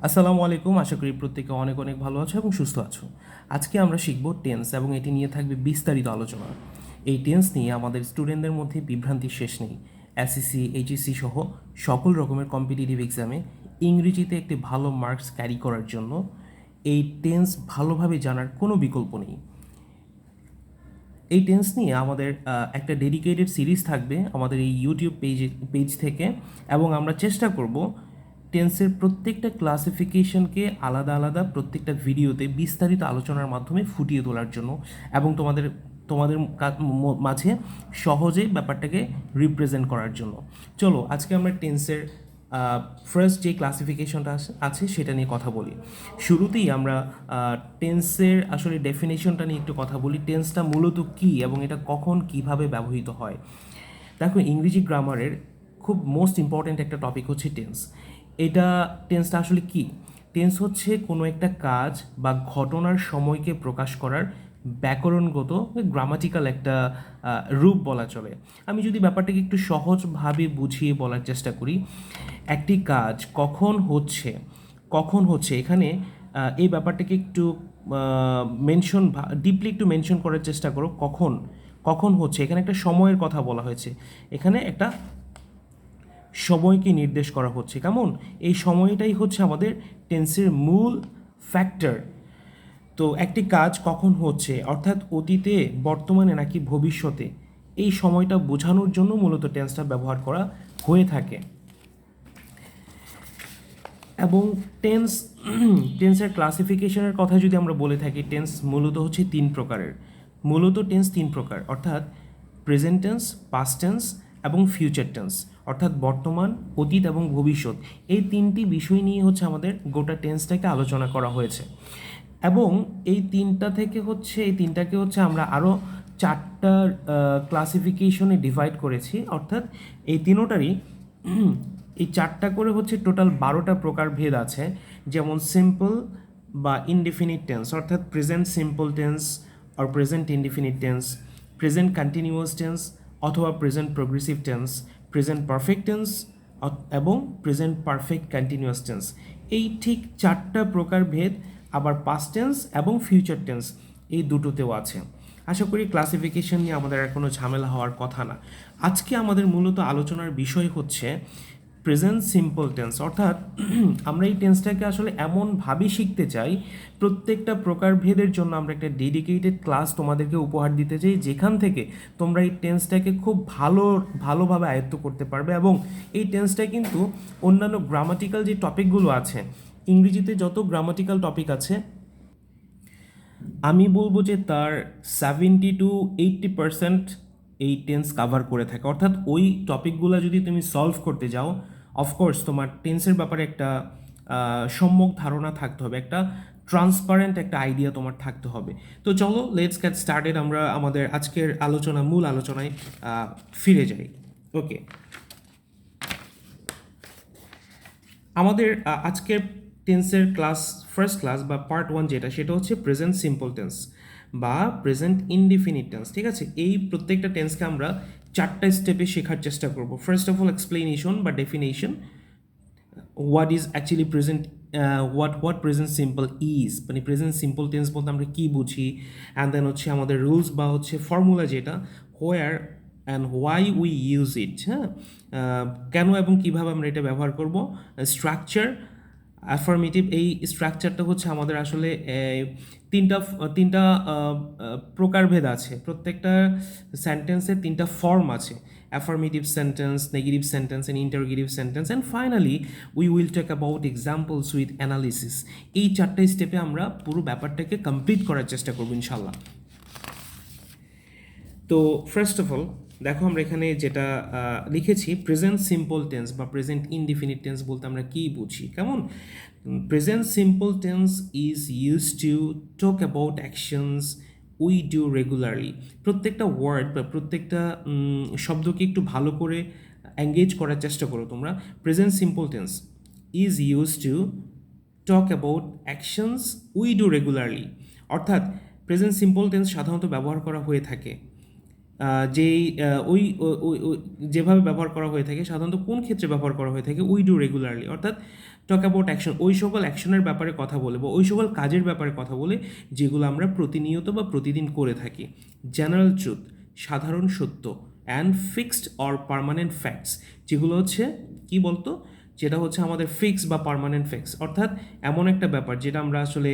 আসসালামু আলাইকুম। আশা করি প্রত্যেকে অনেক অনেক ভালো আছো এবং সুস্থ আছো। আজকে আমরা শিখব টেন্স এবং এটি নিয়ে থাকবে বিস্তারিত আলোচনা। এই টেন্স নিয়ে আমাদের স্টুডেন্টদের মধ্যে বিভ্রান্তির শেষ নেই। এসএসসি, এইচএসসি সহ সকল রকমের কম্পিটিটিভ এক্সামে ইংরেজিতে একটি ভালো মার্কস ক্যারি করার জন্য এই টেন্স ভালোভাবে জানার কোনো বিকল্প নেই। এই টেন্স নিয়ে আমাদের একটা ডেডিকেটেড সিরিজ থাকবে আমাদের এই ইউটিউব পেজ থেকে, এবং আমরা চেষ্টা করব টেন্সের প্রত্যেকটা ক্লাসিফিকেশনকে আলাদা আলাদা প্রত্যেকটা ভিডিওতে বিস্তারিত আলোচনার মাধ্যমে ফুটিয়ে তোলার জন্য এবং তোমাদের তোমাদের মাঝে সহজে ব্যাপারটাকে রিপ্রেজেন্ট করার জন্য। চলো আজকে আমরা টেন্সের ফার্স্ট যে ক্লাসিফিকেশনটা আছে সেটা নিয়ে কথা বলি। শুরুতেই আমরা টেন্সের আসলে ডেফিনেশনটা নিয়ে একটু কথা বলি। টেন্সটা মূলত কী এবং এটা কখন কিভাবে ব্যবহৃত হয়। দেখো, ইংরেজি গ্রামারের খুব মোস্ট ইম্পর্ট্যান্ট একটা টপিক হচ্ছে টেন্স। টেন্সটা আসলে কি? টেন্স হচ্ছে কোনো একটা কাজ বা ঘটনার সময়কে প্রকাশ করার ব্যাকরণগত গ্রামাটিক্যাল একটা রূপ বলা চলে। আমি যদি ব্যাপারটাকে একটু সহজভাবে বুঝিয়ে বলার চেষ্টা করি, একটি কাজ কখন হচ্ছে এখানে এই ব্যাপারটাকে একটু ডিপলি একটু মেনশন করার চেষ্টা করো। কখন কখন হচ্ছে, এখানে একটা সময়ের কথা বলা হয়েছে, এখানে একটা সময়কে নির্দেশ করা হচ্ছে। কেমন? এই সময়টাই হচ্ছে আমাদের টেন্সের মূল ফ্যাক্টর। তো একটি কাজ কখন হচ্ছে অর্থাৎ অতীতে, বর্তমানে নাকি ভবিষ্যতে, এই সময়টা বোঝানোর জন্য মূলত টেন্সটা ব্যবহার করা হয়ে থাকে। এবং টেন্সের ক্লাসিফিকেশনের কথা যদি আমরা বলে থাকি, টেন্স মূলত হচ্ছে তিন প্রকার, অর্থাৎ প্রেজেন্ট টেন্স, পাস্ট টেন্স এবং ফিউচার টেন্স, অর্থাৎ বর্তমান, অতীত এবং ভবিষ্যৎ। এই তিনটি বিষয় নিয়ে হচ্ছে আমাদের গোটা টেন্সটাকে আলোচনা করা হয়েছে। এবং এই তিনটাকে হচ্ছে আমরা আরও চারটা ক্লাসিফিকেশনে ডিভাইড করেছি, অর্থাৎ এই তিনোটারই এই চারটা করে হচ্ছে টোটাল 12টা প্রকারভেদ আছে। যেমন সিম্পল বা ইনডিফিনিট টেন্স, অর্থাৎ প্রেজেন্ট সিম্পল টেন্স আর present indefinite tense, present continuous tense অথবা present progressive tense, present perfect tense এবং প্রেজেন্ট পারফেক্ট কন্টিনিউয়াস টেন্স। এই ঠিক চারটা প্রকারভেদ আবার পাস্ট টেন্স এবং ফিউচার টেন্স এই দুটোতেও আছে। আশা করি ক্লাসিফিকেশন নিয়ে আমাদের আর কোনো ঝামেলা হওয়ার কথা না। আজকে আমাদের মূলত আলোচনার বিষয় হচ্ছে প্রেজেন্ট সিম্পল টেন্স, অর্থাৎ আমরা এই টেন্সটাকে আসলে এমনভাবে শিখতে চাই, প্রত্যেকটা প্রকারভেদের জন্য আমরা একটা ডেডিকেটেড ক্লাস তোমাদেরকে উপহার দিতে চাই, যেখান থেকে তোমরা এই টেন্সটাকে খুব ভালোভাবে আয়ত্ত করতে পারবে। এবং এই টেন্সটা কিন্তু অন্যান্য গ্রামাটিক্যাল যে টপিকগুলো আছে, ইংরেজিতে যত গ্রামাটিক্যাল টপিক আছে, আমি বলবো যে তার 70-80% এই টেন্স কাভার করে থাকে। অর্থাৎ ওই টপিকগুলো যদি তুমি সলভ করতে যাও, অফকোর্স তোমার টেন্সের ব্যাপারে একটা সম্যক ধারণা থাকতে হবে, একটা ট্রান্সপারেন্ট একটা আইডিয়া তোমার থাকতে হবে। তো চলো লেটস গেট স্টার্টেড, আমরা আমাদের আজকের মূল আলোচনায় ফিরে যাই। ওকে, আমাদের আজকের টেন্সের ফার্স্ট ক্লাস বা পার্ট 1 যেটা, সেটা হচ্ছে প্রেজেন্ট সিম্পল টেন্স বা প্রেজেন্ট ইনডিফিনিট টেন্স। ঠিক আছে, এই প্রত্যেকটা টেন্সকে আমরা চারটা স্টেপে শেখার চেষ্টা করব। ফার্স্ট অফ অল এক্সপ্লেনেশন বা definition, what is actually present, what present simple is, মানে প্রেজেন্ট সিম্পল টেন্স বলতে আমরা কী বুঝি। অ্যান্ড দেন হচ্ছে আমাদের রুলস বা হচ্ছে ফর্মুলা যেটা, হোয়ার and why we use it, হ্যাঁ, কেন এবং কীভাবে আমরা এটা ব্যবহার করব। স্ট্রাকচার, অ্যাফার্মেটিভ, এই স্ট্রাকচারটা হচ্ছে আমাদের আসলে তিনটা তিনটা প্রকারভেদ আছে। প্রত্যেকটা সেন্টেন্সের তিনটা ফর্ম আছে: affirmative sentence, negative sentence and interrogative sentence, and finally we will talk about examples with analysis. এই চারটা স্টেপে আমরা পুরো ব্যাপারটাকে কমপ্লিট করার চেষ্টা করব ইনশাল্লাহ। তো ফার্স্ট অফ অল দেখো, আমরা এখানে যেটা লিখেছি, প্রেজেন্ট সিম্পল টেন্স বা প্রেজেন্ট ইনডিফিনিট টেন্স বলতে আমরা কী বুঝি। কেমন? Present simple tense is use to talk about actions we do regularly. প্রত্যেকটা ওয়ার্ড বা প্রত্যেকটা শব্দকে একটু ভালো করে এঙ্গেজ করার চেষ্টা করো তোমরা। Present simple tense is use to talk about actions we do regularly, অর্থাৎ প্রেজেন্ট সিম্পল টেন্স সাধারণত ব্যবহার করা হয়ে থাকে যেই যেভাবে ব্যবহার করা হয়ে থাকে, সাধারণত কোন ক্ষেত্রে ব্যবহার করা হয়ে থাকে? উই ডু রেগুলারলি, অর্থাৎ টক অ্যাবাউট অ্যাকশন, ওই সকল অ্যাকশনের ব্যাপারে কথা বলে বা ওই সকল কাজের ব্যাপারে কথা বলে যেগুলো আমরা প্রতিনিয়ত বা প্রতিদিন করে থাকি। জেনারেল ট্রুথ, সাধারণ সত্য। And fixed or permanent facts, যেগুলো হচ্ছে কি বলতো, যেটা হচ্ছে আমাদের ফিক্স বা পার্মানেন্ট ফ্যাক্টস, অর্থাৎ এমন একটা ব্যাপার যেটা আমরা আসলে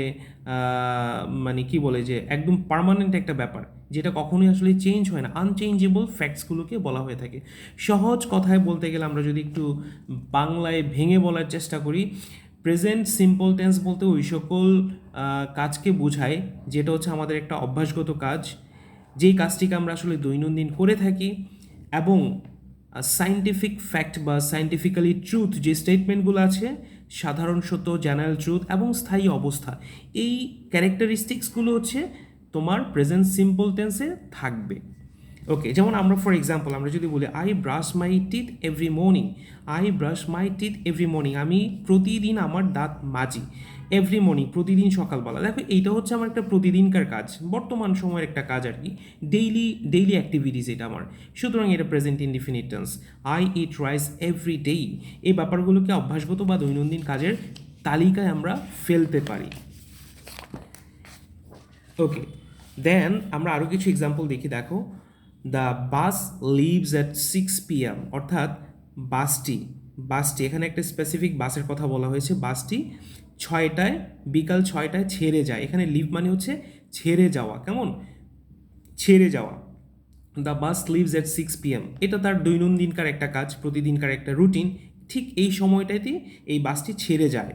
মানে কি বলে যে একদম পার্মানেন্ট একটা ব্যাপার যেটা কখনোই আসলে চেঞ্জ হয় না, আনচেঞ্জেবল ফ্যাক্টসগুলোকে বলা হয়ে থাকে। সহজ কথায় বলতে গেলে আমরা যদি একটু বাংলায় ভেঙে বলার চেষ্টা করি, প্রেজেন্ট সিম্পল টেন্স বলতে ওই সকল কাজকে বোঝায় যেটা হচ্ছে আমাদের একটা অভ্যাসগত কাজ, যেই কাজটিকে আমরা আসলে দৈনন্দিন করে থাকি, এবং সায়েন্টিফিক ফ্যাক্ট বা সায়েন্টিফিক্যালি ট্রুথ যে স্টেটমেন্টগুলো আছে, সাধারণ সত্য, জেনারেল ট্রুথ এবং স্থায়ী অবস্থা, এই ক্যারেক্টারিস্টিক্সগুলো হচ্ছে তোমার প্রেজেন্ট সিম্পল টেন্সে থাকবে। ওকে, যেমন আমরা ফর এক্সাম্পল আমরা যদি বলি I brush my teeth every morning, I brush my teeth every morning, আমি প্রতিদিন আমার দাঁত মাজি। এভরি মর্নিং, প্রতিদিন সকালবেলা। দেখো এইটা হচ্ছে আমার একটা প্রতিদিনকার কাজ, বর্তমান সময়ের একটা কাজ আর কি, ডেইলি অ্যাক্টিভিটিস এটা আমার, সুতরাং এটা present indefinite tense. I eat rice every day, এই ব্যাপারগুলোকে অভ্যাসগত বা দৈনন্দিন কাজের তালিকায় আমরা ফেলতে পারি। ওকে, দেন আমরা আরও কিছু এক্সাম্পল দেখি। দেখো, the bus leaves at 6 PM, অর্থাৎ বাসটি এখানে একটা স্পেসিফিক বাসের কথা বলা হয়েছে, বাসটি বিকাল 6টায় ছেড়ে যায়। এখানে লিভ মানে হচ্ছে ছেড়ে যাওয়া, কেমন, ছেড়ে যাওয়া। The bus leaves at 6 PM, এটা তার দৈনন্দিনকার একটা কাজ, প্রতিদিনকার একটা রুটিন, ঠিক এই সময়টাতে এই বাসটি ছেড়ে যায়।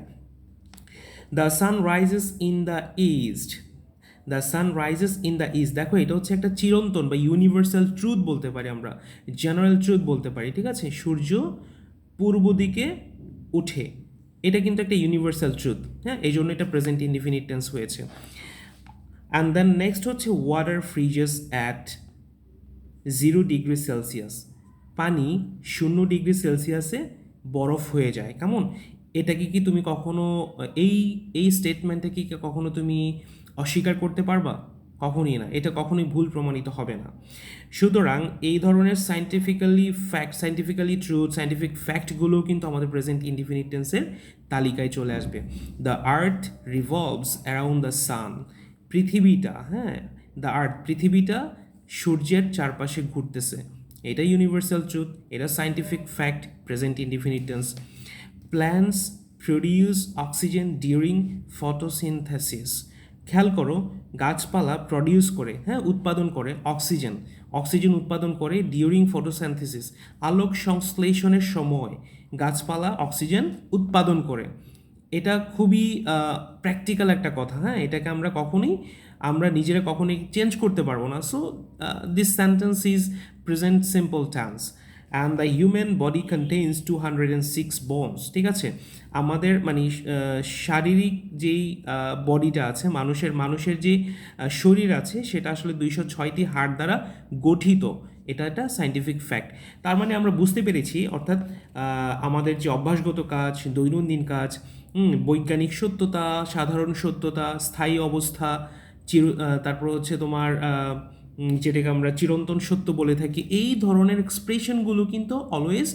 The sun rises in the east, the sun rises in the east, দেখো এটা হচ্ছে একটা চিরন্তন বা ইউনিভার্সাল ট্রুথ বলতে পারি আমরা, জেনারেল ট্রুথ বলতে পারি, ঠিক আছে, সূর্য পূর্ব দিকে উঠে, এটা কিন্তু একটা ইউনিভার্সাল ট্রুথ, হ্যাঁ, এই জন্য এটা প্রেজেন্ট ইনডিফিনিট টেন্স হয়েছে। অ্যান্ড দেন নেক্সট হচ্ছে ওয়াটার ফ্রিজেস অ্যাট 0°C, পানি 0°C বরফ হয়ে যায়, কেমন, এটাকে কি তুমি কখনো এই স্টেটমেন্টে কি কখনো তুমি অস্বীকার করতে পারবা? কখনই না, এটা কখনোই ভুল প্রমাণিত হবে না। সুতরাং এই ধরনের সায়েন্টিফিক্যালি ট্রুথ, সায়েন্টিফিক ফ্যাক্টগুলো কিন্তু আমাদের প্রেজেন্ট ইনডিফিনিট টেন্সের তালিকায় চলে আসবে। The earth revolves around the sun, পৃথিবীটা সূর্যের চারপাশে ঘুরতেছে, এটা ইউনিভার্সাল ট্রুথ, এটা scientific fact, present indefinite tense. Plants produce oxygen during photosynthesis, খেয়াল করো, গাছপালা প্রডিউস করে, হ্যাঁ, উৎপাদন করে অক্সিজেন উৎপাদন করে ডিউরিং ফটোসিনথেসিস, আলোক সংশ্লেষণের সময় গাছপালা অক্সিজেন উৎপাদন করে। এটা খুবই প্র্যাকটিক্যাল একটা কথা, হ্যাঁ, এটাকে আমরা নিজেরা কখনোই চেঞ্জ করতে পারবো না। So this sentence is present simple tense. And the human body contains 206 bones, ঠিক আছে, আমাদের মানে শারীরিক যেই বডিটা আছে, মানুষের যে শরীর আছে, সেটা আসলে 206টি হাড় দ্বারা গঠিত, এটা একটা সায়েন্টিফিক ফ্যাক্ট। তার মানে আমরা বুঝতে পেরেছি, অর্থাৎ আমাদের যে অভ্যাসগত কাজ, দৈনন্দিন কাজ, বৈজ্ঞানিক সত্যতা, সাধারণ সত্যতা, স্থায়ী অবস্থা, তারপর হচ্ছে তোমার যেটাকে আমরা চিরন্তন সত্য বলে থাকি, এই ধরনের এক্সপ্রেশনগুলো কিন্তু always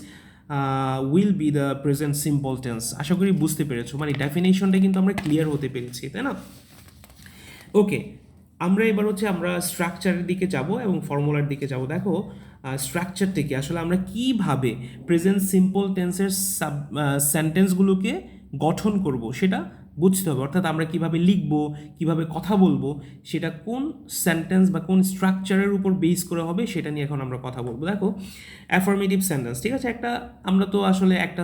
will be the present simple tense. আশা করি বুঝতে পেরেছো, মানে ডেফিনেশনটা কিন্তু আমরা ক্লিয়ার হতে পেরেছি, তাই না? ওকে, আমরা এবার হচ্ছে আমরা স্ট্রাকচারের দিকে যাব এবং ফর্মুলার দিকে যাব। দেখো, স্ট্রাকচার থেকে আসলে আমরা কিভাবে প্রেজেন্ট সিম্পল টেন্সের সেন্টেন্সগুলোকে গঠন করব সেটা বুঝতে হবে, অর্থাৎ আমরা কিভাবে লিখব, কিভাবে কথা বলবো, সেটা কোন সেন্টেন্স বা কোন স্ট্রাকচারের উপর বেস করে হবে সেটা নিয়ে এখন আমরা কথা বলবো। দেখো, অ্যাফার্মেটিভ সেন্টেন্স, ঠিক আছে, আমরা তো আসলে একটা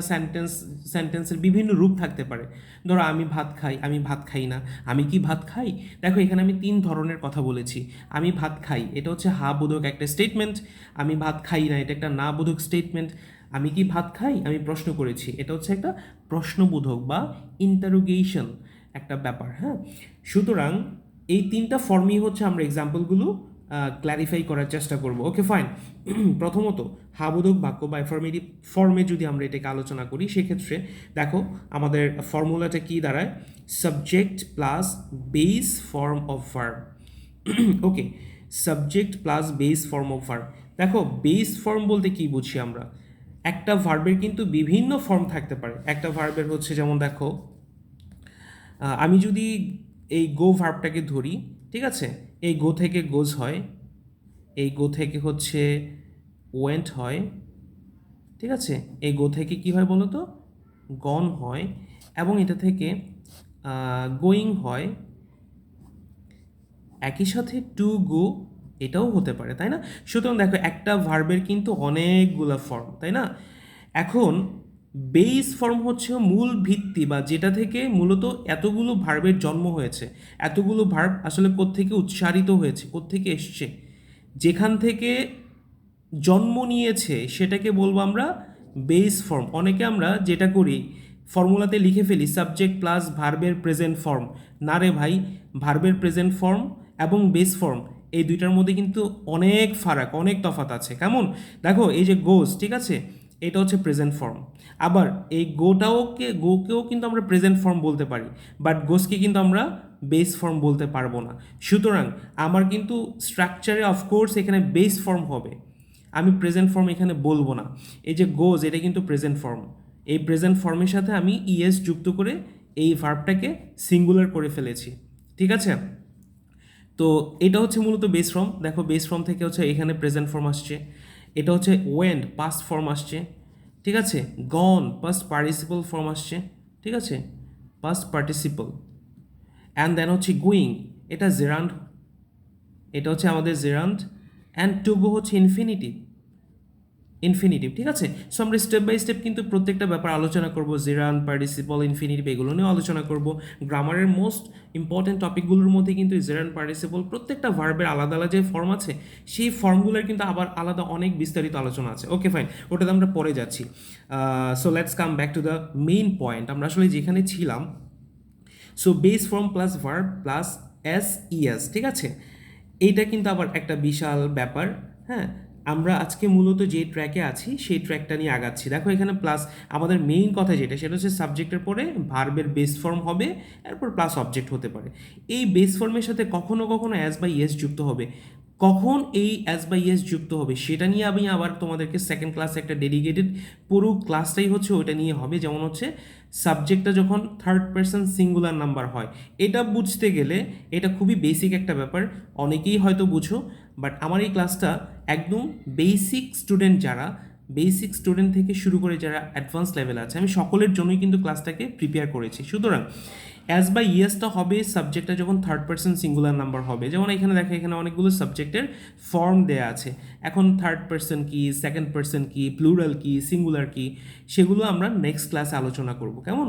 সেন্টেন্সের বিভিন্ন রূপ থাকতে পারে। ধরো, আমি ভাত খাই, আমি ভাত খাই না, আমি কি ভাত খাই। দেখো, এখানে আমি 3 ধরনের কথা বলেছি। আমি ভাত খাই, এটা হচ্ছে হা বোধক একটা স্টেটমেন্ট। আমি ভাত খাই না, এটা একটা না বোধক স্টেটমেন্ট। আমি কি ভাত খাই, আমি প্রশ্ন করেছি, এটা হচ্ছে একটা প্রশ্নবোধক বা ইন্টারোগেশন একটা ব্যাপার, হ্যাঁ। সুতরাং এই 3টা ফর্মই হচ্ছে আমরা এক্সাম্পলগুলো ক্ল্যারিফাই করার চেষ্টা করব। ওকে, ফাইন। প্রথমত, হাবোধক বাক্য বা অ্যাফার্মেটিভ ফর্মে যদি আমরা এটাকে আলোচনা করি, সেক্ষেত্রে দেখো আমাদের ফর্মুলাটা কি দাঁড়ায়, subject plus base form of verb. Okay, subject plus base form of verb. দেখো, বেস ফর্ম বলতে কি বুঝি আমরা, একটা ভার্বের কিন্তু বিভিন্ন ফর্ম থাকতে পারে। একটা ভার্বের হচ্ছে যেমন দেখো, আমি যদি এই গো ভার্বটাকে ধরি, ঠিক আছে, এই গো থেকে গোজ হয়, এই গো থেকে হচ্ছে ওয়েন্ট হয়, ঠিক আছে, এই গো থেকে কি হয় বলো তো, গন হয়, এবং এটা থেকে গোয়িং হয়, একই সাথে টু গো এটাও হতে পারে, তাই না? সুতরাং দেখো একটা ভার্বের কিন্তু অনেকগুলো ফর্ম, তাই না? এখন বেস ফর্ম হচ্ছে মূল ভিত্তি, বা যেটা থেকে মূলত এতগুলো ভার্বের জন্ম হয়েছে। এতগুলো ভার্ব আসলে কোত্থেকে উচ্চারিত হয়েছে, কোত্থেকে এসছে, যেখান থেকে জন্ম নিয়েছে সেটাকে বলবো আমরা বেস ফর্ম। অনেকে আমরা যেটা করি, ফর্মুলাতে লিখে ফেলি সাবজেক্ট প্লাস ভার্বের প্রেজেন্ট ফর্ম। না রে ভাই, ভার্বের প্রেজেন্ট ফর্ম এবং বেস ফর্ম এই দুইটার মধ্যে কিন্তু অনেক ফারাক, অনেক তফাৎ আছে। কেমন? দেখো এই যে গোস, ঠিক আছে, এটা হচ্ছে প্রেজেন্ট ফর্ম। আবার এই গোকেও কিন্তু আমরা প্রেজেন্ট ফর্ম বলতে পারি, বাট গোসকে কিন্তু আমরা বেস ফর্ম বলতে পারবো না। সুতরাং আমার কিন্তু স্ট্রাকচারে অফকোর্স এখানে বেস ফর্ম হবে, আমি প্রেজেন্ট ফর্ম এখানে বলবো না। এই যে গোজ, এটা কিন্তু প্রেজেন্ট ফর্ম, এই প্রেজেন্ট ফর্মের সাথে আমি ইএস যুক্ত করে এই ভার্বটাকে সিঙ্গুলার করে ফেলেছি, ঠিক আছে? তো এটা হচ্ছে মূলত বেস ফর্ম। দেখো বেস ফর্ম থেকে হচ্ছে এখানে প্রেজেন্ট ফর্ম আসছে, এটা হচ্ছে ওয়েন্ট পাস্ট ফর্ম আসছে, ঠিক আছে, গন পাস্ট পার্টিসিপল ফর্ম আসছে, ঠিক আছে, পাস্ট পার্টিসিপল, অ্যান্ড দেন হচ্ছে গোয়িং, এটা জেরান্ড, এটা হচ্ছে আমাদের জেরান্ড, অ্যান্ড টু গো হচ্ছে ইনফিনিটিভ, ইনফিনিটিভ, ঠিক আছে? সো আমরা স্টেপ বাই স্টেপ কিন্তু প্রত্যেকটা ব্যাপার আলোচনা করব, জেরান, পার্টিসিপল, ইনফিনিটিভ, এগুলো নিয়েও আলোচনা করব। গ্রামারের মোস্ট ইম্পর্টেন্ট টপিকগুলোর মধ্যে কিন্তু জেরান, পার্টিসিপল, প্রত্যেকটা ভার্বের আলাদা আলাদা যে ফর্ম আছে, সেই ফর্মগুলোর কিন্তু আবার আলাদা অনেক বিস্তারিত আলোচনা আছে। ওকে ফাইন, ওটাতে আমরা পরে যাচ্ছি। So let's come back to the main point, আমরা আসলে যেখানে ছিলাম। So base form plus verb plus S ES, ঠিক আছে, এইটা কিন্তু আবার একটা বিশাল ব্যাপার। হ্যাঁ, আমরা আজকে মূলত যে ট্র্যাকে আছি সেই ট্র্যাকটা নিয়ে আগাচ্ছি। দেখো এখানে প্লাস, আমাদের মেইন কথা যেটা, সেটা হচ্ছে সাবজেক্টের পরে ভার্বের বেস ফর্ম হবে, এরপর প্লাস অবজেক্ট হতে পারে। এই বেস ফর্মের সাথে কখনো কখনো অ্যাজ বা ইয়েস যুক্ত হবে। কখন এই অ্যাজ বা ইয়েস যুক্ত হবে সেটা নিয়ে আমি আবার তোমাদেরকে সেকেন্ড ক্লাসে একটা ডেডিকেটেড পুরো ক্লাসটাই হচ্ছে ওইটা নিয়ে হবে। যেমন হচ্ছে সাবজেক্টটা যখন থার্ড পারসন সিঙ্গুলার নাম্বার হয়, এটা বুঝতে গেলে এটা খুবই বেসিক একটা ব্যাপার, অনেকেই হয়তো বুঝো, বাট আমার এই ক্লাসটা একদম বেসিক স্টুডেন্ট যারা, বেসিক স্টুডেন্ট থেকে শুরু করে যারা অ্যাডভান্স লেভেল আছে, আমি সকলের জন্যই কিন্তু ক্লাসটাকে প্রিপেয়ার করেছি। সুতরাং অ্যাজ বা ইয়েসটা হবে সাবজেক্টটা যখন থার্ড পারসন সিঙ্গুলার নাম্বার হবে। যেমন এখানে দেখো, এখানে অনেকগুলো সাবজেক্টের ফর্ম দেয়া আছে। এখন থার্ড পারসন কি, সেকেন্ড পারসন কি, প্লুরাল কি, সিঙ্গুলার কি, সেগুলো আমরা নেক্সট ক্লাসে আলোচনা করব। কেমন?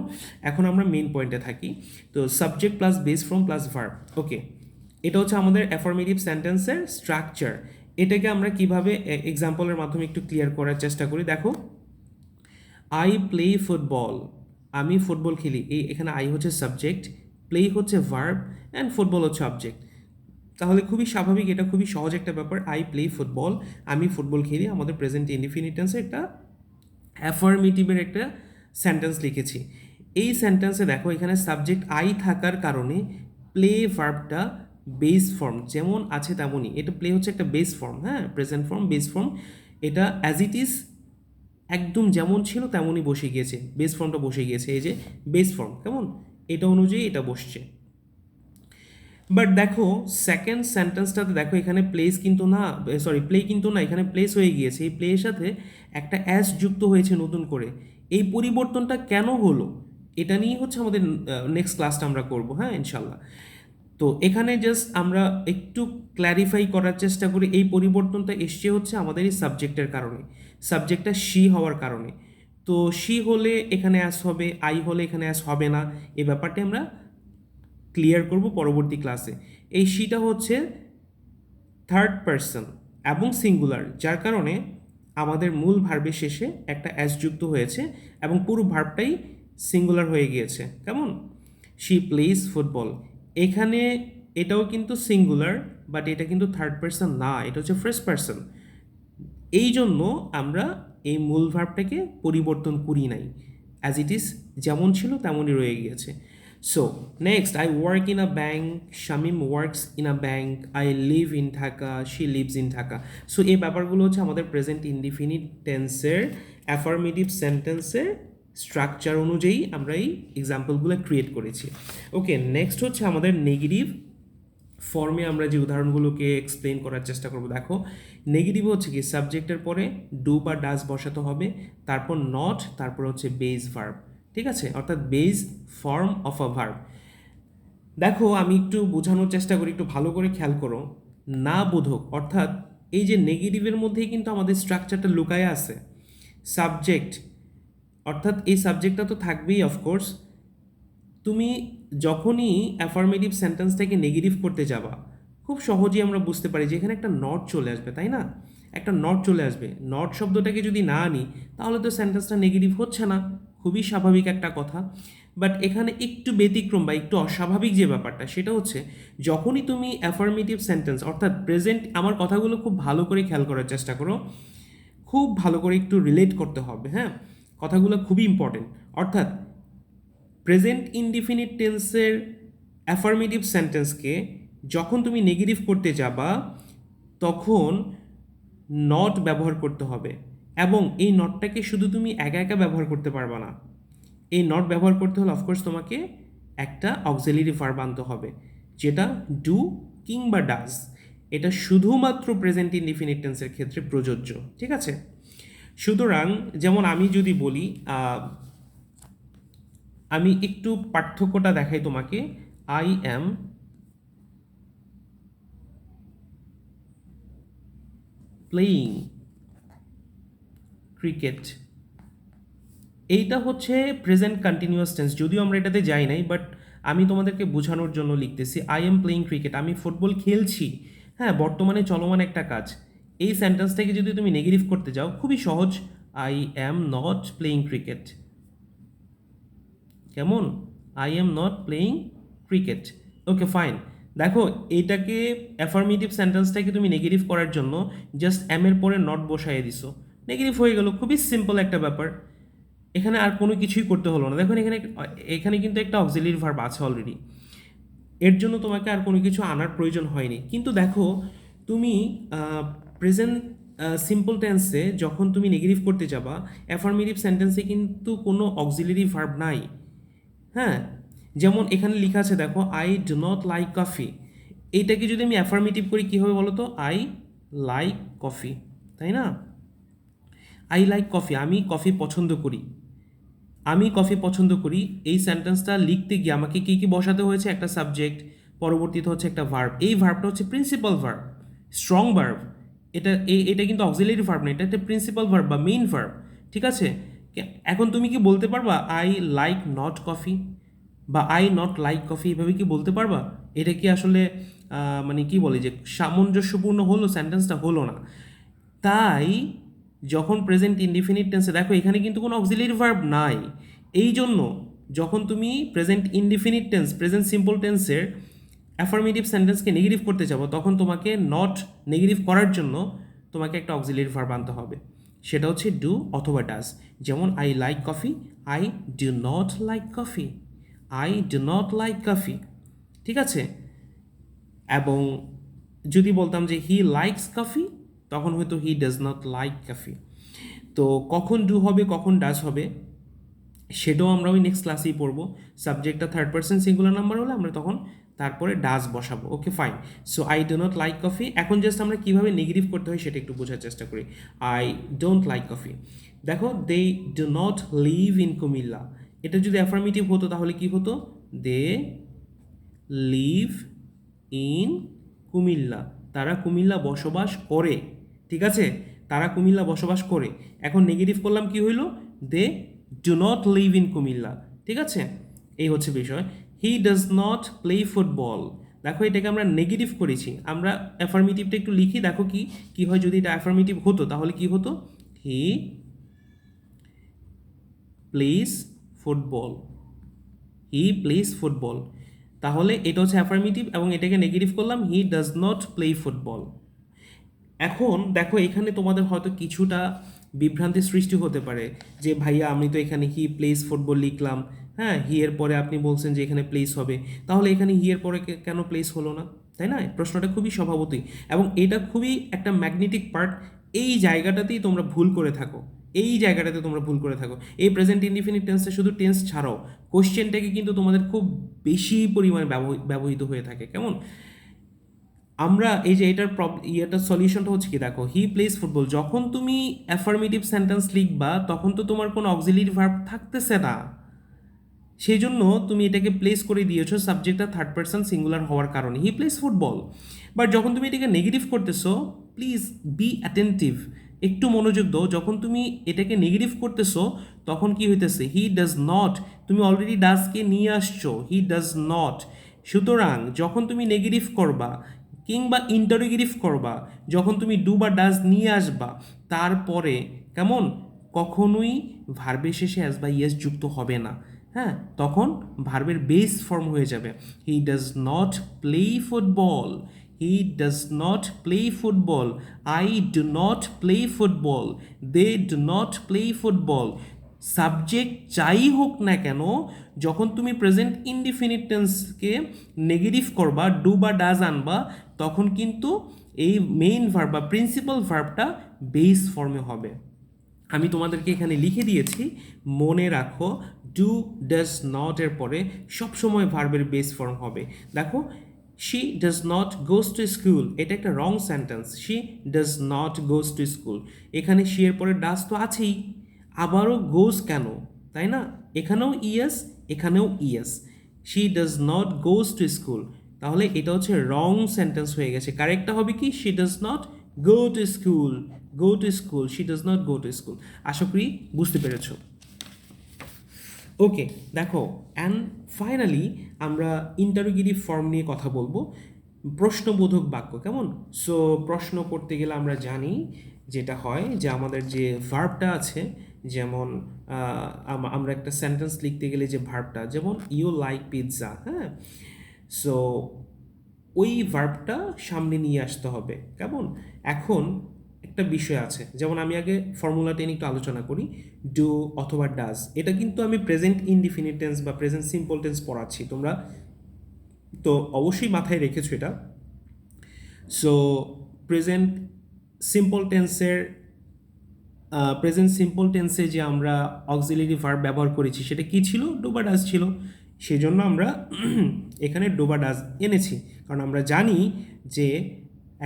এখন আমরা মেইন পয়েন্টে থাকি। তো subject plus base form plus verb, okay, এটা হচ্ছে আমাদের অ্যাফার্মেটিভ সেন্টেন্সের স্ট্রাকচার। এটাকে আমরা কিভাবে এক্সাম্পলের মাধ্যমে একটু ক্লিয়ার করার চেষ্টা করি। দেখো, আই প্লে ফুটবল, আমি ফুটবল খেলি, এখানে আই হচ্ছে সাবজেক্ট, প্লে হচ্ছে ভার্ব, অ্যান্ড ফুটবল হচ্ছে অবজেক্ট। তাহলে খুবই স্বাভাবিক, এটা খুবই সহজ একটা ব্যাপার। আই প্লে ফুটবল, আমি ফুটবল খেলি, আমাদের প্রেজেন্ট ইনডিফিনিট টেন্সে একটা অ্যাফার্মেটিভের একটা সেন্টেন্স লিখেছি। এই সেন্টেন্সে দেখো এখানে সাবজেক্ট আই থাকার কারণে প্লে ভার্বটা বেস ফর্ম যেমন আছে তেমনই, এটা প্লে হচ্ছে একটা বেস ফর্ম, হ্যাঁ, প্রেজেন্ট ফর্ম, বেস ফর্ম, এটা অ্যাজ ইট ইজ একদম যেমন ছিল তেমনই বসে গিয়েছে, বেস ফর্মটা বসে গিয়েছে, এই যে বেস ফর্ম, কেমন, এটা অনুযায়ী এটা বসছে। বাট দেখো সেকেন্ড সেন্টেন্সটাতে দেখো এখানে প্লেস কিন্তু না, সরি প্লে কিন্তু না, এখানে প্লেস হয়ে গিয়েছে। এই প্লের সাথে একটা অ্যাস যুক্ত হয়েছে নতুন করে। এই পরিবর্তনটা কেন হলো, এটা নিয়ে হচ্ছে আমাদের নেক্সট ক্লাসটা আমরা করব, হ্যাঁ, ইনশাল্লাহ। তো এখানে জাস্ট আমরা একটু ক্ল্যারিফাই করার চেষ্টা করি, এই পরিবর্তনটা এসছে হচ্ছে আমাদের এই সাবজেক্টের কারণে, সাবজেক্টটা শি হওয়ার কারণে। তো শি হলে এখানে অ্যাস হবে, আই হলে এখানে অ্যাস হবে না, এই ব্যাপারটা আমরা ক্লিয়ার করব পরবর্তী ক্লাসে। এই শিটা হচ্ছে থার্ড পারসন এবং সিঙ্গুলার, যার কারণে আমাদের মূল ভার্বের শেষে একটা অ্যাস যুক্ত হয়েছে এবং পুরো ভার্বটাই সিঙ্গুলার হয়ে গিয়েছে। কেমন? শি প্লেস ফুটবল, এখানে এটাও কিন্তু সিঙ্গুলার, বাট এটা কিন্তু থার্ড পারসন না, এটা হচ্ছে ফার্স্ট পারসন। এই জন্য আমরা এই মূল ভার্বটাকে পরিবর্তন করি নাই, অ্যাজ ইট ইজ যেমন ছিল তেমনই রয়ে গিয়েছে। So next, I work in a bank, Shamim works in a bank, I live in Dhaka, she lives in Dhaka. So এই ব্যাপারগুলো হচ্ছে আমাদের প্রেজেন্ট ইনডিফিনিট টেন্সের অ্যাফার্মেটিভ সেন্টেন্সের স্ট্রাকচার অনুযায়ী আমরা এই এক্সাম্পলগুলো ক্রিয়েট করেছি। ওকে, নেক্সট হচ্ছে আমাদের নেগেটিভ ফর্মে আমরা যে উদাহরণগুলোকে এক্সপ্লেন করার চেষ্টা করব। দেখো, নেগেটিভ হচ্ছে কি সাবজেক্টের পরে ডু বা ডাজ বসাতে হবে, তারপর নট, তারপর হচ্ছে বেস ভার্ব। ঠিক আছে, অর্থাৎ base form of a verb. দেখো, আমি একটু বোঝানোর চেষ্টা করি, একটু ভালো করে খেয়াল করো। না বোধক, অর্থাৎ এই যে নেগেটিভের মধ্যেই কিন্তু আমাদের স্ট্রাকচারটা লুকায় আছে। সাবজেক্ট, অর্থাৎ এই সাবজেক্টটা তো থাকবেই অফকোর্স। তুমি যখনই অ্যাফার্মেটিভ সেন্টেন্সটাকে নেগেটিভ করতে যাবা, খুব সহজেই আমরা বুঝতে পারি যে এখানে একটা নট চলে আসবে, তাই না? একটা নট চলে আসবে। নট শব্দটাকে যদি না আনি তাহলে তো সেন্টেন্সটা নেগেটিভ হচ্ছে না, খুবই স্বাভাবিক একটা কথা। বাট এখানে একটু ব্যতিক্রম বা একটু অস্বাভাবিক যে ব্যাপারটা, সেটা হচ্ছে যখনই তুমি অ্যাফার্মেটিভ সেন্টেন্স অর্থাৎ প্রেজেন্ট, আমার কথাগুলো খুব ভালো করে খেয়াল করার চেষ্টা করো, খুব ভালো করে একটু রিলেট করতে হবে, হ্যাঁ? কথাগুলো খুবই ইম্পর্টেন্ট। অর্থাৎ প্রেজেন্ট ইনডিফিনিট টেন্সের অ্যাফার্মেটিভ সেন্টেন্সকে যখন তুমি নেগেটিভ করতে যাবা তখন নট ব্যবহার করতে হবে, এবং এই নটটাকে শুধু তুমি একা একা ব্যবহার করতে পারবা না। এই নট ব্যবহার করতে হলে অফকোর্স তোমাকে একটা অক্সিলারি ভার্ব আনতে হবে, যেটা ডু কিংবা ডাজ। এটা শুধুমাত্র প্রেজেন্ট ইনডিফিনিট টেন্সের ক্ষেত্রে প্রযোজ্য। ঠিক আছে, সুতরাং যেমন আমি যদি বলি, আমি একটু পার্থক্যটা দেখাই তোমাকে। আই অ্যাম প্লেয়িং ক্রিকেট, এইটা হচ্ছে প্রেজেন্ট কন্টিনিউয়াস টেন্স, যদিও আমরা এটাতে যাই নাই, বাট আমি তোমাদেরকে বোঝানোর জন্য লিখতেছি। আই এম প্লেয়িং ক্রিকেট, আমি ফুটবল খেলছি, হ্যাঁ, বর্তমানে চলমান একটা কাজ। এই সেন্টেন্সটাকে যদি তুমি নেগেটিভ করতে যাও, খুবই সহজ, I am not playing cricket. কেমন? I am not playing cricket. Okay, fine. দেখো, এইটাকে অ্যাফার্মেটিভ সেন্টেন্সটাকে তুমি নেগেটিভ করার জন্য জাস্ট এম এর পরে নট বসাইয়ে দিছো, নেগেটিভ হয়ে গেল। খুবই সিম্পল একটা ব্যাপার, এখানে আর কোনো কিছুই করতে হলো না। দেখুন, এখানে এখানে কিন্তু একটা অক্সিলারি ভার্ব আছে অলরেডি, এর জন্য তোমাকে আর কোনো কিছু আনার প্রয়োজন হয়নি। কিন্তু দেখো, তুমি প্রেজেন্ট সিম্পল টেন্সে যখন তুমি নেগেটিভ করতে যাবা, অ্যাফার্মেটিভ সেন্টেন্সে কিন্তু কোনো অক্সিলারি ভার্ব নাই, হ্যাঁ। যেমন এখানে লেখা আছে, দেখো, I do not like coffee. এইটাকে যদি আমি অ্যাফার্মেটিভ করি কী হবে বলো তো? আই লাইক কফি, তাই না? আই লাইক কফি, আমি কফি পছন্দ করি। আমি কফি পছন্দ করি, এই সেন্টেন্সটা লিখতে গিয়ে আমাকে কী কী বসাতে হয়েছে? একটা সাবজেক্ট, পরবর্তীতে হচ্ছে একটা ভার্ব। এই ভার্বটা হচ্ছে প্রিন্সিপাল ভার্ব, স্ট্রং ভার্ব। এটা কিন্তু অক্সিলারি ভার্ব না, এটা একটা প্রিন্সিপাল ভার্ব বা মেইন ভার্ব। ঠিক আছে, এখন তুমি কি বলতে পারবা আই লাইক নট কফি বা আই নট লাইক কফি? এভাবে কি বলতে পারবা? এটা কি আসলে মানে কি বলে যে সামঞ্জস্যপূর্ণ হলো? সেন্টেন্সটা হলো না। তাই যখন প্রেজেন্ট ইনডিফিনিট টেন্সে, দেখো এখানে কিন্তু কোনো অক্সিলারি ভার্ব নাই, এই জন্য যখন তুমি present indefinite tense, present simple টেন্সের অ্যাফার্মেটিভ সেন্টেন্সকে নেগেটিভ করতে যাবো, তখন তোমাকে নট নেগেটিভ করার জন্য তোমাকে একটা অক্সিলারি ভার্ব আনতে হবে, সেটা হচ্ছে ডু অথবা ডাজ। যেমন I like coffee, I do not like coffee, I do not like coffee. ঠিক আছে, এবং যদি বলতাম যে হি লাইকস কফি, তখন হয়তো হি ডাজ নট লাইক কফি। তো কখন ডু হবে, কখন ডাজ হবে, সেটাও আমরা ওই নেক্সট ক্লাসেই পড়বো। সাবজেক্টটা থার্ড পার্সন সিঙ্গুলার নাম্বার হলে আমরা তখন তারপরে ডাজ বসাবো। Okay, fine. So I do not like coffee, এখন জাস্ট আমরা কীভাবে নেগেটিভ করতে হয় সেটা একটু বোঝার চেষ্টা করি। I don't like coffee. দেখো, they do not live in Comilla, এটা যদি অ্যাফার্মেটিভ হতো তাহলে কি হতো? দে লিভ ইন কুমিল্লা, তারা কুমিল্লা বসবাস করে। ঠিক আছে, তারা কুমিল্লা বসবাস করে। এখন নেগেটিভ করলাম, কি হইল? They do not live in Comilla. ঠিক আছে, এই হচ্ছে বিষয়। He does not play football, দেখো এটাকে আমরা নেগেটিভ করেছি, আমরা অ্যাফার্মেটিভটা একটু লিখি, দেখো কি কি হয় যদি এটা অ্যাফার্মেটিভ হতো, তাহলে কি হতো? He plays football, he plays football. তাহলে এটা হচ্ছে অ্যাফার্মেটিভ, এবং এটাকে নেগেটিভ করলাম, হি ডাজ নট প্লে ফুটবল। এখন দেখো, এখানে তোমাদের হয়তো কিছুটা বিভ্রান্তির সৃষ্টি হতে পারে যে ভাইয়া, আমি তো এখানে হি প্লেস ফুটবল লিখলাম, হ্যাঁ, হি এর পরে আপনি বলছেন যে এখানে প্লেস হবে, তাহলে এখানে হি এর পরে কেন প্লেস হলো না? তাই না? প্রশ্নটা খুবই স্বভাবতই, এবং এটা খুবই একটা ম্যাগনেটিক পার্ট। এই জায়গাটাতেই তোমরা ভুল করে থাকো, এই জায়গাটাতে তোমরা ভুল করে থাকো। এই প্রেজেন্ট ইনডিফিনিট টেন্সে শুধু টেন্স ছাড়াও কোশ্চেনটাকে কিন্তু তোমাদের খুব বেশি পরিমাণে ব্যবহৃত হয়ে থাকে। কেমন? আমরা এই যে এটার এটার সলিউশনটা হচ্ছে কি, দেখো, হি প্লেস ফুটবল, যখন তুমি অ্যাফার্মেটিভ সেন্টেন্স লিখবা তখন তো তোমার কোনো অক্সিলিয়ারি ভার্ব থাকতেছে না, সেই জন্য তুমি এটাকে প্লেস করে দিয়েছো সাবজেক্টটা থার্ড পারসন সিঙ্গুলার হওয়ার কারণে, হি প্লেস ফুটবল। বাট যখন তুমি এটাকে নেগেটিভ করতেছো, প্লিজ বি অ্যাটেন্টিভ, একটু মনোযোগ দাও। যখন তুমি এটাকে নেগেটিভ করতেছো তখন কি হইতেছে, হি ডাজ নট, তুমি অলরেডি ডাজকে নিয়ে আসছো, হি ডাজ নট। সুতরাং যখন তুমি নেগেটিভ করবা কিংবা ইন্টারোগেটিভ করবা, যখন তুমি ডু বা ডাজ নিয়ে আসবা, তারপরে কেমন কখনোই ভার্বের শেষে অ্যাজ বা ইয়েস যুক্ত হবে না। হ্যাঁ, তখন ভার্বের বেস ফর্ম হয়ে যাবে। He does not play football, he does not play football, I do not play football, they do not play football. Subject যাই হোক না কেন, যখন তুমি প্রেজেন্ট ইনডিফিনিট টেন্সকে নেগেটিভ করবা, ডু বা ডাজ আনবা, তখন কিন্তু এই মেইন ভার্ব বা প্রিন্সিপাল ভার্বটা বেস ফর্মে হবে। আমি তোমাদেরকে এখানে লিখে দিয়েছি, মনে রাখো, ডু ডাজ নট এর পরে সবসময় ভার্বের বেস ফর্ম হবে। দেখো, she does not goes to school, এটা একটা wrong sentence. She does not goes to school, এখানে শি এর পরে ডাজ তো আছেই, আবারও গোজ কেন, তাই না? এখানেও ইয়েস, এখানেও yes. She does not goes to school, তাহলে এটা হচ্ছে রং সেন্টেন্স হয়ে গেছে। কারেক্টটা হবে কি, she does not go to school, go to school, she does not go to school. আশা করি বুঝতে পেরেছ। ওকে, দেখো, অ্যান্ড ফাইনালি আমরা ইন্টারোগেটিভ ফর্ম নিয়ে কথা বলবো, প্রশ্নবোধক বাক্য। কেমন? সো প্রশ্ন করতে গেলে আমরা জানি যেটা হয় যে আমাদের যে ভার্বটা আছে, যেমন আমরা একটা সেন্টেন্স লিখতে গেলে যে ভার্বটা, যেমন ইউ লাইক পিৎজা, হ্যাঁ, সো ওই ভার্বটা সামনে নিয়ে আসতে হবে। কেমন? এখন একটা বিষয় আছে, যেমন আমি আগে ফর্মুলাটা নিয়ে একটু আলোচনা করি, ডু অথবা ডাজ, এটা কিন্তু আমি প্রেজেন্ট ইনডিফিনিট টেন্স বা প্রেজেন্ট সিম্পল টেন্স পড়াচ্ছি, তোমরা তো অবশ্যই মাথায় রেখেছো এটা। সো প্রেজেন্ট সিম্পল টেন্সের প্রেজেন্ট সিম্পল টেন্সে যে আমরা অক্সিলারি ভার্ব ব্যবহার করেছি সেটা কি ছিল, ডু বা ডাজ ছিল। সেজন্য আমরা এখানে ডু বা ডাজ এনেছি, কারণ আমরা জানি যে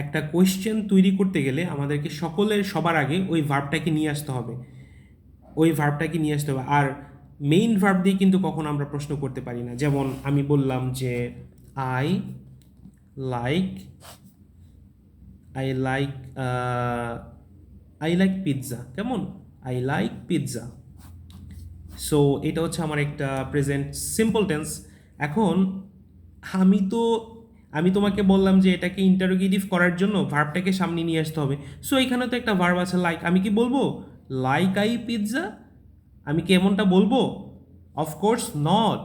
একটা কোয়েশ্চেন তৈরি করতে গেলে আমাদেরকে সবার আগে ওই ভার্বটাকে নিয়ে আসতে হবে, ওই ভার্বটাকে নিয়ে আসতে হবে। আর মেইন ভার্ব দিয়ে কিন্তু কখনো আমরা প্রশ্ন করতে পারি না। যেমন আমি বললাম যে আই লাইক পিৎজা, কেমন? I like pizza. সো এটা হচ্ছে আমার একটা প্রেজেন্ট সিম্পল টেন্স। এখন আমি তোমাকে বললাম যে এটাকে ইন্টারোগেটিভ করার জন্য ভার্বটাকে সামনে নিয়ে আসতে হবে। সো এখানে তো একটা ভার্ব আছে লাইক, আমি কি বলবো লাইক আই পিৎজা? আমি কি এমনটা বলবো? অফকোর্স নট,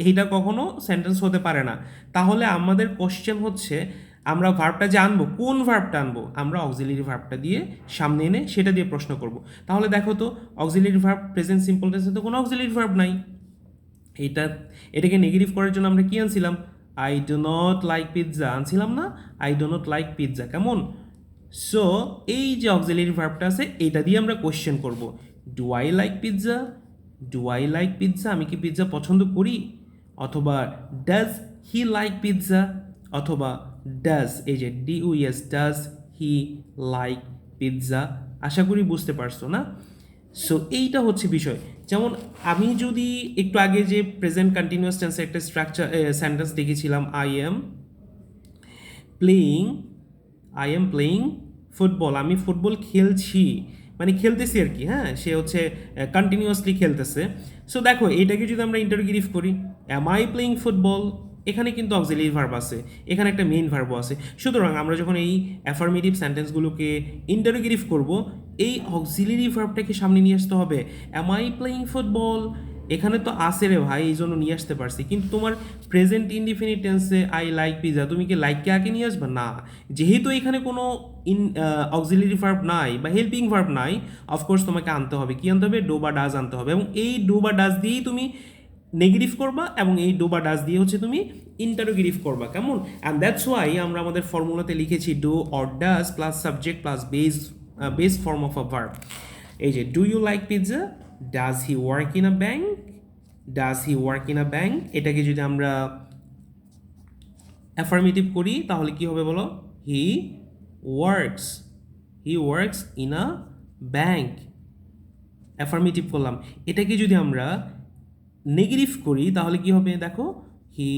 এইটা কখনো সেন্টেন্স হতে পারে না। তাহলে আমাদের কোশ্চেন হচ্ছে আমরা ভার্বটা যে আনবো, কোন ভার্বটা আনবো? আমরা অক্সিলারি ভার্বটা দিয়ে সামনে এনে সেটা দিয়ে প্রশ্ন করব। তাহলে দেখো তো, অক্সিলারি ভার্ব প্রেজেন্ট সিম্পল টেন্সে তো কোনো অক্সিলারি ভার্ব নাই। এটাকে নেগেটিভ করার জন্য আমরা কি আনছিলাম? I do not like pizza আনছিলাম না? I do not like pizza, কেমন? সো এই যে অক্সিলারি ভার্বটা আছে, এটা দিয়ে আমরা কোশ্চেন করব, do I like pizza, do I like pizza, আমি কি পিৎজা পছন্দ করি? অথবা ডাজ হি লাইক পিৎজা, অথবা ডাজ, এই যে ডিউএস, ডাজ হি লাইক পিৎজা। আশা করি বুঝতে পারছো না? সো এইটা হচ্ছে বিষয়। যেমন আমি যদি একটু আগে যে প্রেজেন্ট কন্টিনিউয়াস টেন্সের একটা স্ট্রাকচার সেন্টেন্স দেখেছিলাম, আই এম প্লেয়িং ফুটবল, আমি ফুটবল খেলছি, মানে খেলতেছি আর কি, হ্যাঁ, সে হচ্ছে কন্টিনিউয়াসলি খেলতেছে। সো দেখো, এটাকে যদি আমরা ইন্টারোগেটিভ করি, অ্যাম আই প্লেয়িং ফুটবল, এখানে কিন্তু অক্সিলারি ভার্ব আছে, এখানে একটা মেইন ভার্বও আছে। সুতরাং আমরা যখন এই অ্যাফার্মেটিভ সেন্টেন্সগুলোকে ইন্টারোগেটিভ করব, এই অক্সিলারি ভার্বটাকে সামনে নিয়ে আসতে হবে। অ্যাম আই প্লেয়িং ফুটবল, এখানে তো আসে রে ভাই, এই জন্য নিয়ে আসতে পারছি। কিন্তু তোমার প্রেজেন্ট ইনডিফিনিট টেন্সে আই লাইক পিৎজা, তুমি কি লাইককে আগে নিয়ে আসবে না? যেহেতু এখানে কোনো অক্সিলারি ভার্ব নাই বা হেল্পিং ভার্ব নাই, অফকোর্স তোমাকে আনতে হবে, কি আনতে হবে? ডু বা ডাজ আনতে হবে, এবং এই ডু বা ডাজ দিয়েই তুমি নেগেটিভ করবা, এবং এই ডু বা ডাজ দিয়ে হচ্ছে তুমি ইন্টারোগেটিভ করবা, কেমন? অ্যান্ড দ্যাটস ওয়াই আমরা আমাদের ফর্মুলাতে লিখেছি do or does plus subject plus base form of a verb. এই যে do you like pizza, does he work in a bank, does he work in a bank, এটাকে যদি আমরা অ্যাফার্মেটিভ করি তাহলে কি হবে বলো? He works, he works in a bank, affirmative করলাম। এটাকে যদি আমরা নেগেটিভ করি তাহলে কি হবে দেখো? হি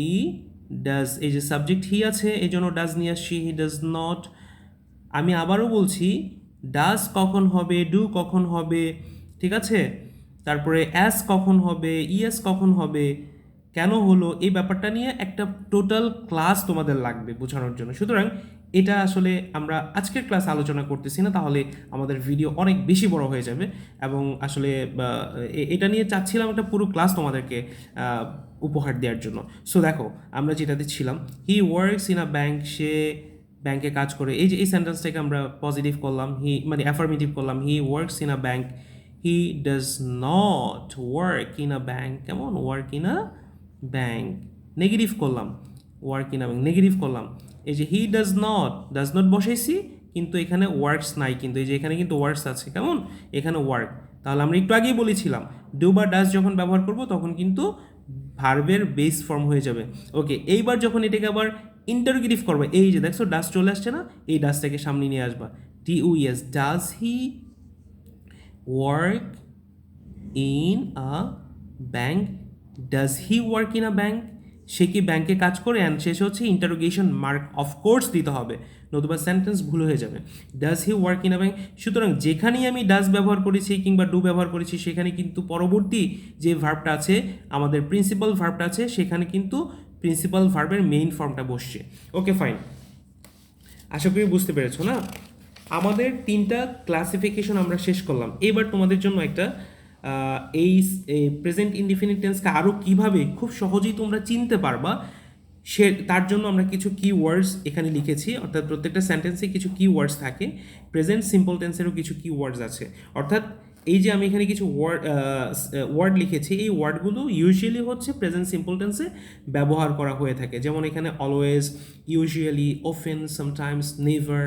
ডাজ, এই যে সাবজেক্ট হি আছে এই জন্য ডাজ নিয়ে আসছি, হি ডাজ নট। আমি আবারও বলছি, ডাজ কখন হবে, ডু কখন হবে, ঠিক আছে, তারপরে অ্যাস কখন হবে, ইএস কখন হবে, কেন হলো, এই ব্যাপারটা নিয়ে একটা টোটাল ক্লাস তোমাদের লাগবে বোঝানোর জন্য। সুতরাং এটা আসলে আমরা আজকের ক্লাস আলোচনা করতেছি না, তাহলে আমাদের ভিডিও অনেক বেশি বড় হয়ে যাবে। এবং আসলে এটা নিয়ে চাচ্ছিলাম একটা পুরো ক্লাস তোমাদেরকে উপহার দেওয়ার জন্য। সো দেখো আমরা যেটাতে ছিলাম, he works in a bank, সে ব্যাংকে কাজ করে। এই যে এই সেন্টেন্সটাকে আমরা পজিটিভ করলাম, হি মানে অ্যাফার্মেটিভ করলাম, he works in a bank. He does not work in a bank, কেমন? Work in a bank. Negative করলাম, work in a bank, negative করলাম। এই যে হি ডাজ নট বসাইছি, কিন্তু এখানে ওয়ার্কস নাই, কিন্তু এই যে এখানে কিন্তু ওয়ার্কস আছে, কেমন? এখানে ওয়ার্ক। তাহলে আমরা একটু আগেই বলেছিলাম ডু বা ডাজ যখন ব্যবহার করব তখন কিন্তু ভার্বের বেস ফর্ম হয়ে যাবে। ওকে, এইবার যখন এটাকে আবার ইন্টারোগেটিভ করবে, এই যে দেখছো ডাজ চলে আসছে না, এই ডাজটাকে সামনে নিয়ে আসবা, DUES, does he work in a bank, does he work in a bank, সে কি ব্যাংকে কাজ করে? অ্যান্ড শেষে হচ্ছে ইন্টারোগেশন মার্ক, অফকোর্স দিতে হবে, নতুবা সেন্টেন্স ভুল হয়ে যাবে। Does he work in a bank, সুতরাং যেখানেই আমি ডাজ ব্যবহার করেছি কিংবা ডু ব্যবহার করেছি সেখানে কিন্তু পরবর্তী যে ভার্বটা আছে, আমাদের প্রিন্সিপাল ভার্বটা আছে, সেখানে কিন্তু প্রিন্সিপাল ভার্বের মেইন ফর্মটা বসছে। ওকে ফাইন, আশা করি বুঝতে পেরেছো না? আমাদের তিনটা ক্লাসিফিকেশন আমরা শেষ করলাম। এবার তোমাদের জন্য একটা এই প্রেজেন্ট ইনডিফিনিট টেন্সকে আরও কীভাবে খুব সহজেই তোমরা চিনতে পারবা, সে তার জন্য আমরা কিছু কি ওয়ার্ডস এখানে লিখেছি। অর্থাৎ প্রত্যেকটা সেন্টেন্সে কিছু কি ওয়ার্ডস থাকে, প্রেজেন্ট সিম্পল টেন্সেরও কিছু কি ওয়ার্ডস আছে। অর্থাৎ এই যে আমি এখানে কিছু ওয়ার্ড লিখেছি, এই ওয়ার্ডগুলো ইউজুয়ালি হচ্ছে প্রেজেন্ট সিম্পল টেন্সে ব্যবহার করা হয়ে থাকে। যেমন এখানে always, usually, often, sometimes, never,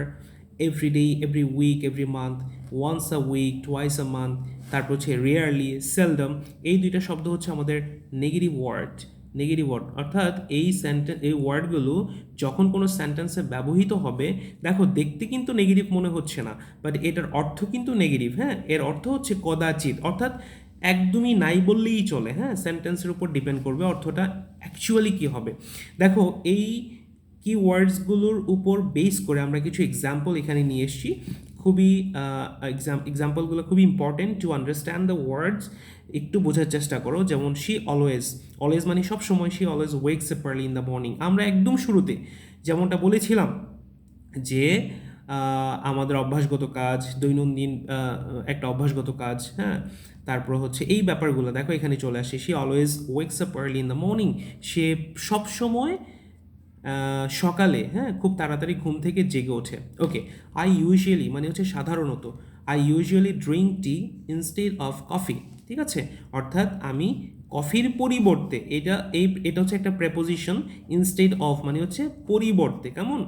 every day, every week, every month, once a week, twice a month, তারপর হচ্ছে রেয়ারলি, সেলডম। এই দুইটা শব্দ হচ্ছে আমাদের নেগেটিভ ওয়ার্ড। নেগেটিভ ওয়ার্ড অর্থাৎ এই ওয়ার্ডগুলো যখন কোনো সেন্টেন্সে ব্যবহৃত হবে, দেখো দেখতে কিন্তু নেগেটিভ মনে হচ্ছে না, বাট এটার অর্থ কিন্তু নেগেটিভ। হ্যাঁ, এর অর্থ হচ্ছে কদাচিৎ, অর্থাৎ একদমই নাই বললেই চলে। হ্যাঁ, সেন্টেন্সের উপর ডিপেন্ড করবে অর্থটা অ্যাকচুয়ালি কী হবে। দেখো এই কিওয়ার্ডসগুলোর উপর বেস করে আমরা কিছু এক্সাম্পল এখানে নিয়ে এসেছি। খুবই এক্সাম্পলগুলো খুবই important to understand the words. একটু বোঝার চেষ্টা করো। যেমন শি অলওয়েজ, অলওয়েজ মানে সব সময়, she always wakes up early in the morning. আমরা একদম শুরুতে যেমনটা বলেছিলাম যে আমাদের অভ্যাসগত কাজ, দৈনন্দিন একটা অভ্যাসগত কাজ। হ্যাঁ, তারপর হচ্ছে এই ব্যাপারগুলো দেখো এখানে চলে আসে। She always wakes up early in the morning, সে সব সময় সকালে, হ্যাঁ, খুব তাড়াতাড়ি ঘুম থেকে জেগে ওঠে। ওকে, আই ইউজুয়ালি মানে হচ্ছে সাধারণত, I usually drink tea instead of coffee. ঠিক আছে, অর্থাৎ আমি কফির পরিবর্তে, এটা হচ্ছে একটা প্রেপোজিশন। ইনস্টেড অফ মানে হচ্ছে পরিবর্তে, কেমন?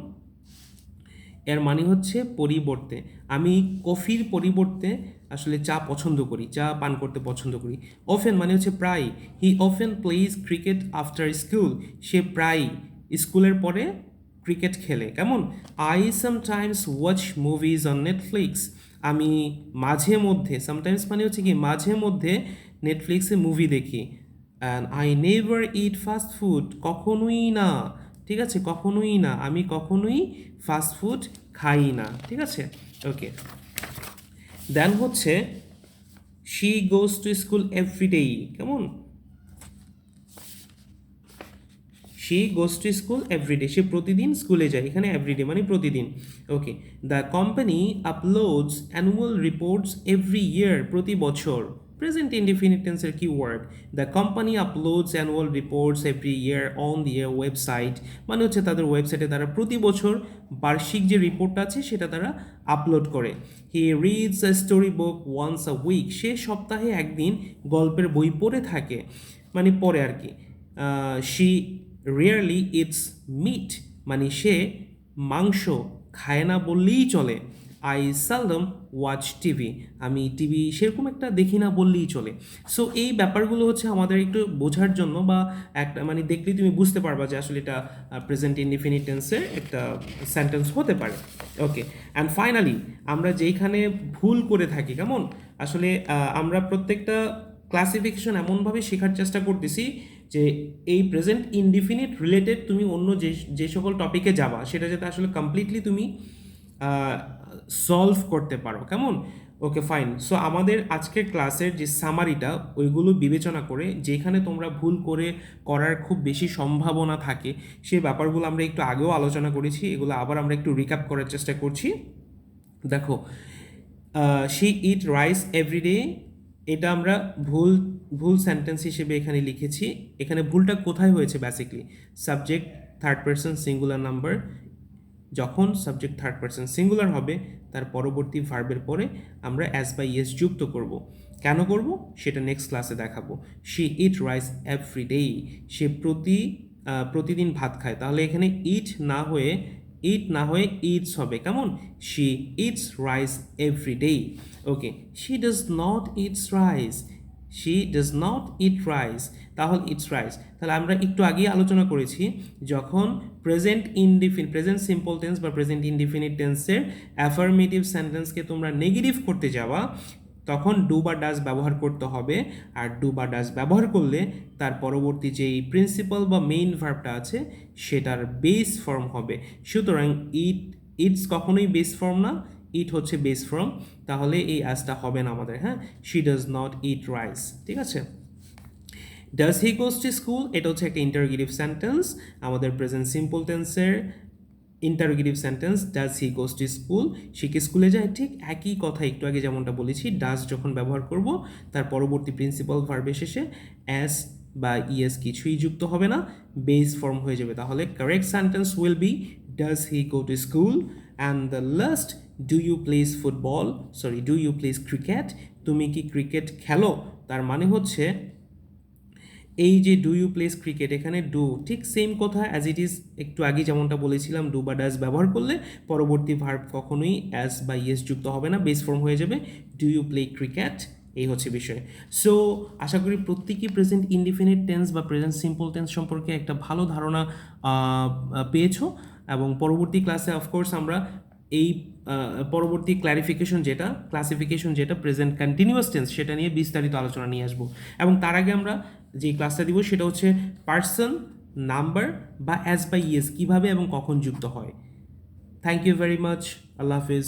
এর মানে হচ্ছে পরিবর্তে। আমি কফির পরিবর্তে আসলে চা পছন্দ করি, চা পান করতে পছন্দ করি। অফেন মানে হচ্ছে প্রায়, he often plays cricket after school, সে প্রায় স্কুলের পরে ক্রিকেট খেলে। কেমন? I sometimes watch movies on Netflix, আমি মাঝে মধ্যে, সামটাইমস মানে হচ্ছে কি মাঝে মধ্যে, নেটফ্লিক্সে মুভি দেখি। And I never it fast food, কখনোই না, ঠিক আছে, কখনোই না, আমি কখনোই ফাস্ট ফুড খাই না। ঠিক আছে, ওকে। দেন হচ্ছে she goes to school every day, কেমন? She goes to school every day, সে প্রতিদিন স্কুলে যায়। এখানে এভরিডে মানে প্রতিদিন। Okay, the company uploads annual reports every year, প্রতি বছর। প্রেজেন্ট ইনডিফিনিট টেন্সের কি word? The company uploads annual reports every year on their website, মানে হচ্ছে তাদের ওয়েবসাইটে তারা প্রতি বছর বার্ষিক যে রিপোর্টটা আছে সেটা তারা আপলোড করে। He reads a story book once a week, সে সপ্তাহে একদিন গল্পের বই পড়ে থাকে, মানে পড়ে আর কি। শি রিয়ারলি ইটস মিট, মানে সে মাংস খায় না বললেই চলে। আই seldom ওয়াচ টিভি, আমি টিভি সেরকম একটা দেখি না বললেই চলে। সো এই ব্যাপারগুলো হচ্ছে আমাদের একটু বোঝার জন্য, বা একটা মানে দেখলেই তুমি বুঝতে পারবা যে আসলে এটা প্রেজেন্ট ইনডিফিনিট টেন্সের একটা সেন্টেন্স হতে পারে। ওকে, অ্যান্ড ফাইনালি আমরা যেইখানে ভুল করে থাকি, কেমন আসলে আমরা প্রত্যেকটা ক্লাসিফিকেশন এমনভাবে শেখার চেষ্টা করতেছি যে এই প্রেজেন্ট ইনডিফিনিট রিলেটেড তুমি অন্য যে সকল টপিকে যাবা সেটা যাতে আসলে কমপ্লিটলি তুমি সলভ করতে পারো, কেমন? ওকে ফাইন। সো আমাদের আজকের ক্লাসের যে সামারিটা ওইগুলো বিবেচনা করে যেখানে তোমরা ভুল করার খুব বেশি সম্ভাবনা থাকে সেই ব্যাপারগুলো আমরা একটু আগেও আলোচনা করেছি, এগুলো আবার আমরা একটু রিক্যাপ করার চেষ্টা করছি। দেখো, শি ইট রাইস এভরিডে, এটা আমরা ভুল ভুল সেন্টেন্স হিসেবে এখানে লিখেছি। এখানে ভুলটা কোথায় হয়েছে? Basically subject third person singular number, যখন সাবজেক্ট থার্ড পারসন সিঙ্গুলার হবে তার পরবর্তী ভার্বের পরে আমরা অ্যাজ বা ইয়েস যুক্ত করব। কেন করব সেটা নেক্সট ক্লাসে দেখাবো। She eat rice every day, সে প্রতিদিন ভাত খায়, তাহলে এখানে ইট না হয়ে ইটস হবে, কেমন? She eats rice every day. Okay, she does not eats rice, she does not eat rice, তাহলে ইটস রাইস। তাহলে আমরা একটু আগেই আলোচনা করেছি যখন প্রেজেন্ট সিম্পল টেন্স বা প্রেজেন্ট ইনডিফিনিট টেন্সের অ্যাফার্মেটিভ সেন্টেন্সকে তোমরা নেগেটিভ করতে যাওয়া তখন ডু বা ডাজ ব্যবহার করতে হবে। আর ডু বা ডাজ ব্যবহার করলে তার পরবর্তী যেই প্রিন্সিপাল বা মেইন ভার্বটা আছে সেটার বেস ফর্ম হবে। সুতরাং ইটস কখনোই বেস ফর্ম না, ইট হচ্ছে বেস ফর্ম, তাহলে এই অ্যাজটা হবে না আমাদের। হ্যাঁ, she does not eat rice, ঠিক আছে। Does he goes to school, এটা হচ্ছে একটা ইন্টারোগেটিভ সেন্টেন্স, আমাদের প্রেজেন্ট সিম্পল টেন্সের interrogative sentence. Does he goes to school, সে কি স্কুলে যায়? ঠিক একই কথা একটু আগে যেমনটা বলেছি, ডাজ যখন ব্যবহার করব তার পরবর্তী প্রিন্সিপাল ভার্বের শেষে অ্যাস বা ইএস কিছুই যুক্ত হবে না, বেস ফর্ম হয়ে যাবে। তাহলে correct sentence will be does he go to school. And the last, do you plays football, sorry do you plays cricket, তুমি কি ক্রিকেট খেলো? তার মানে হচ্ছে এই যে ডু ইউ প্লেস ক্রিকেট, এখানে ডু ঠিক সেম কথা অ্যাজ ইট ইজ, একটু আগে যেমনটা বলেছিলাম ডু বা ডাজ ব্যবহার করলে পরবর্তী ভার্ব কখনোই অ্যাজ বা ইয়েস যুক্ত হবে না, বেস ফর্ম হয়ে যাবে ডু ইউ প্লে ক্রিকেট, এই হচ্ছে বিষয়। সো আশা করি প্রত্যেকেই প্রেজেন্ট ইনডিফিনিট টেন্স বা প্রেজেন্ট সিম্পল টেন্স সম্পর্কে একটা ভালো ধারণা পেয়েছো, এবং পরবর্তী ক্লাসে অফকোর্স আমরা এই পরবর্তী ক্লাসিফিকেশন যেটা প্রেজেন্ট কন্টিনিউয়াস টেন্স সেটা নিয়ে বিস্তারিত আলোচনা নিয়ে আসবো। এবং তার আগে আমরা যে ক্লাসটা দিব সেটা হচ্ছে পার্সন, নাম্বার বা অ্যাজ বা ইয়েস কীভাবে এবং কখন যুক্ত হয়। থ্যাংক ইউ ভেরি মাচ, আল্লাহ হাফিজ।